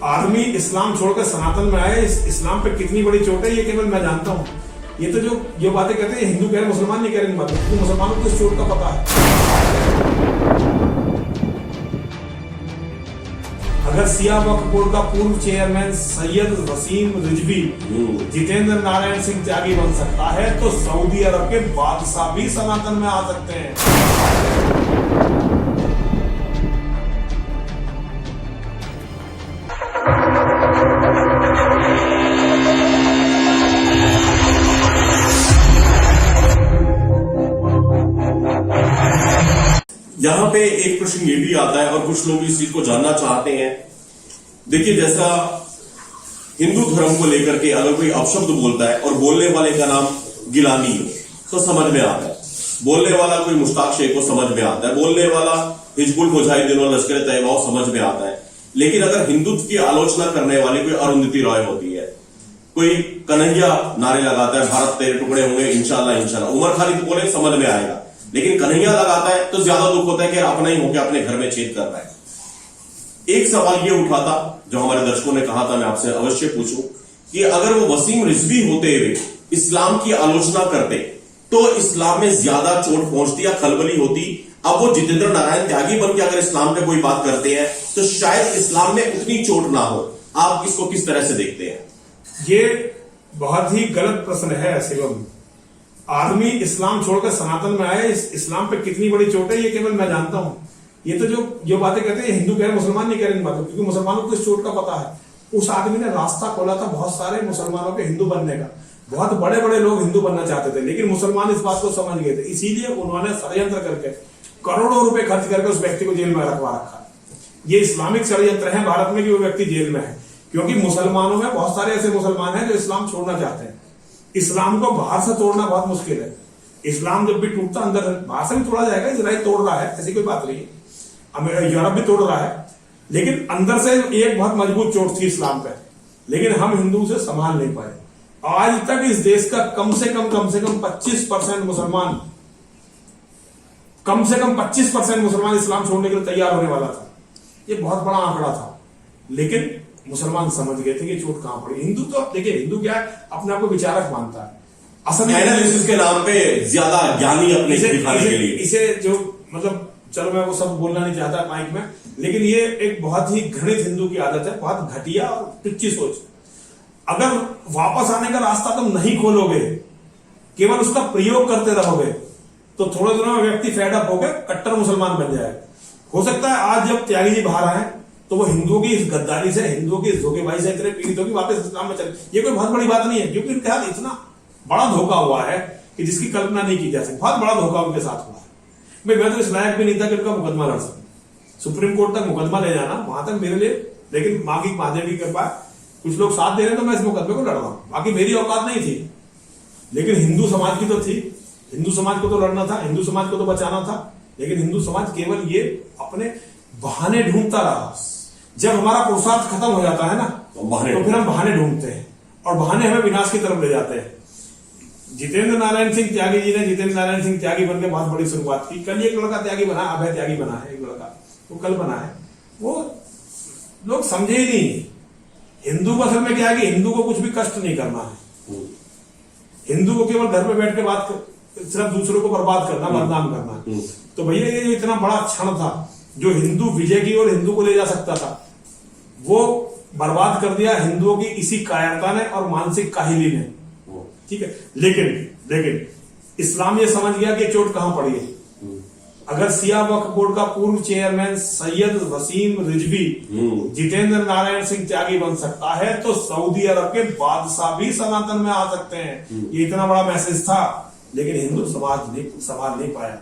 आदमी इस्लाम छोड़कर सनातन में आए, इस्लाम पे कितनी बड़ी चोट है ये केवल मैं जानता हूँ। ये तो जो बातें कहते हैं हिंदू कह रहे मुसलमान नहीं कह रहे, इन बातों क्योंकि मुसलमानों को इस चोट का पता है। अगर सिया वक्फ बोर्ड का पूर्व चेयरमैन सैयद वसीम रिजवी जितेंद्र नारायण सिंह त्यागी बन सकता है तो सऊदी अरब के बादशाह भी सनातन में आ सकते हैं। यहाँ पे एक प्रश्न ये भी आता है और कुछ लोग इस चीज को जानना चाहते हैं। देखिए, जैसा हिंदू धर्म को लेकर के अगर कोई अपशब्द बोलता है और बोलने वाले का नाम गिलानी हो तो समझ में आता है, बोलने वाला कोई मुश्ताक शेख को समझ में आता है, बोलने वाला हिजबुल मुजाहिदीन और लश्कर तैयबा समझ में आता है। लेकिन अगर हिंदुत्व की आलोचना करने वाली कोई अरुंधति रॉय होती है, कोई कन्हैया नारे लगाता है भारत तेरे टुकड़े होंगे इंशाल्लाह इंशाल्लाह, उमर खालिद बोले समझ में आएगा। लेकिन कन्हैया लगाता है तो ज्यादा दुख होता है कि अपना ही होकर अपने घर में छेद कर रहा है। एक सवाल ये उठा था जो हमारे दर्शकों ने कहा था मैं आपसे अवश्य पूछूं कि अगर वो वसीम रिजवी होते हुए इस्लाम की आलोचना करते तो इस्लाम में ज्यादा चोट पहुंचती या खलबली होती। अब वो जितेंद्र नारायण त्यागी बन के अगर इस्लाम पे कोई बात करते हैं तो शायद इस्लाम में उतनी चोट ना हो। आप इसको किस तरह से देखते हैं? ये बहुत ही गलत प्रश्न है शिवम। आदमी इस्लाम छोड़कर सनातन में आए, इस्लाम पे कितनी बड़ी चोट है ये केवल मैं जानता हूं। ये तो जो बातें कहते हैं हिंदू कह रहे मुसलमान नहीं कह रहे, इन बातों क्योंकि मुसलमानों को इस चोट का पता है। उस आदमी ने रास्ता खोला था बहुत सारे मुसलमानों के हिंदू बनने का। बहुत बड़े बड़े लोग हिंदू बनना चाहते थे लेकिन मुसलमान इस बात को समझ गए थे, इसीलिए उन्होंने षड्यंत्र करके करोड़ों रुपए खर्च करके उस व्यक्ति को जेल में रखवा रखा। ये इस्लामिक षड्यंत्र है भारत में कि वो व्यक्ति जेल में है, क्योंकि मुसलमानों में बहुत सारे ऐसे मुसलमान हैं जो इस्लाम छोड़ना चाहते हैं। इस्लाम को बाहर से तोड़ना बहुत मुश्किल है। इस्लाम जब भी टूटता अंदर बाहर से भी तोड़ा जाएगा, इजराइल तोड़ रहा है, ऐसी कोई बात नहीं है। यूरोप भी तोड़ रहा है, लेकिन अंदर से एक बहुत मजबूत चोट थी इस्लाम पे, लेकिन हम हिंदू से संभाल नहीं पाए। आज तक इस देश का कम से कम 25% मुसलमान, कम से कम 25% मुसलमान इस्लाम छोड़ने के लिए तैयार होने वाला था। ये बहुत बड़ा आंकड़ा था, लेकिन मुसलमान समझ गए थे कि चोट कहां पड़ी। हिंदू तो देखिए, हिंदू क्या है, अपने आप को विचारक मानता है। असल एनालिसिस के नाम पे ज्यादा ज्ञानी अपने दिखाने के लिए इसे जो मतलब चलो मैं वो सब बोलना नहीं चाहता माइक में, लेकिन ये एक बहुत ही घृणित हिंदू की आदत है, बहुत घटिया और टुच्ची सोच। अगर वापस आने का रास्ता तुम नहीं खोलोगे, केवल उसका प्रयोग करते रहोगे, तो थोड़े दिनों में व्यक्ति फेड अप होकर कट्टर मुसलमान बन जाएगा। हो सकता है आज जब त्यागी जी बाहर आए तो वो हिंदुओं की इस गद्दारी से, हिंदुओं की इस धोखेबाजी से इतने पीड़ित होगी वापस इस्लाम में चले। ये कोई बहुत बड़ी बात नहीं है, क्योंकि इनके साथ इतना बड़ा धोखा हुआ है कि जिसकी कल्पना नहीं की जा सकती। बहुत बड़ा धोखा उनके साथ हुआ है। मैं तो इस लायक भी नहीं था कि उनका मुकदमा लड़ सकूं, सुप्रीम कोर्ट तक मुकदमा ले जाना वहां तक मेरे लिए, लेकिन मां की महादेव की कृपा, कुछ लोग साथ दे रहे तो मैं इस मुकदमे को लड़ रहा हूं। बाकी मेरी औकात नहीं थी, लेकिन हिंदू समाज की तो थी। हिंदू समाज को तो लड़ना था, हिंदू समाज को तो बचाना था, लेकिन हिंदू समाज केवल ये अपने बहाने ढूंढता रहा। जब हमारा पुरुषार्थ खत्म हो जाता है ना तो फिर हम बहाने ढूंढते हैं और बहाने हमें विनाश की तरफ ले जाते हैं। जितेंद्र नारायण सिंह त्यागी जी ने जितेंद्र नारायण सिंह त्यागी बनकर बहुत बड़ी शुरुआत की। कल एक लड़का त्यागी बना, अभय त्यागी बना है, एक लड़का वो कल बना है। वो लोग समझे ही नहीं। हिंदू को असल में क्या है कि हिंदू को कुछ भी कष्ट नहीं करना है। हिंदू को केवल घर पे बैठ के बात सिर्फ दूसरों को बर्बाद करना, बदनाम करना। तो भैया ये जो इतना बड़ा क्षण था जो हिंदू विजय की और हिंदू को ले जा सकता था, वो बर्बाद कर दिया हिंदुओं की इसी कायरता ने और मानसिक काहिली ने। ठीक है, लेकिन इस्लाम ये समझ गया कि चोट कहां पड़ी है। अगर सिया वक्फ बोर्ड का पूर्व चेयरमैन सैयद वसीम रिजवी जितेंद्र नारायण सिंह त्यागी बन सकता है तो सऊदी अरब के बादशाह भी सनातन में आ सकते हैं। ये इतना बड़ा मैसेज था, लेकिन हिंदू समाज संभाल नहीं पाया।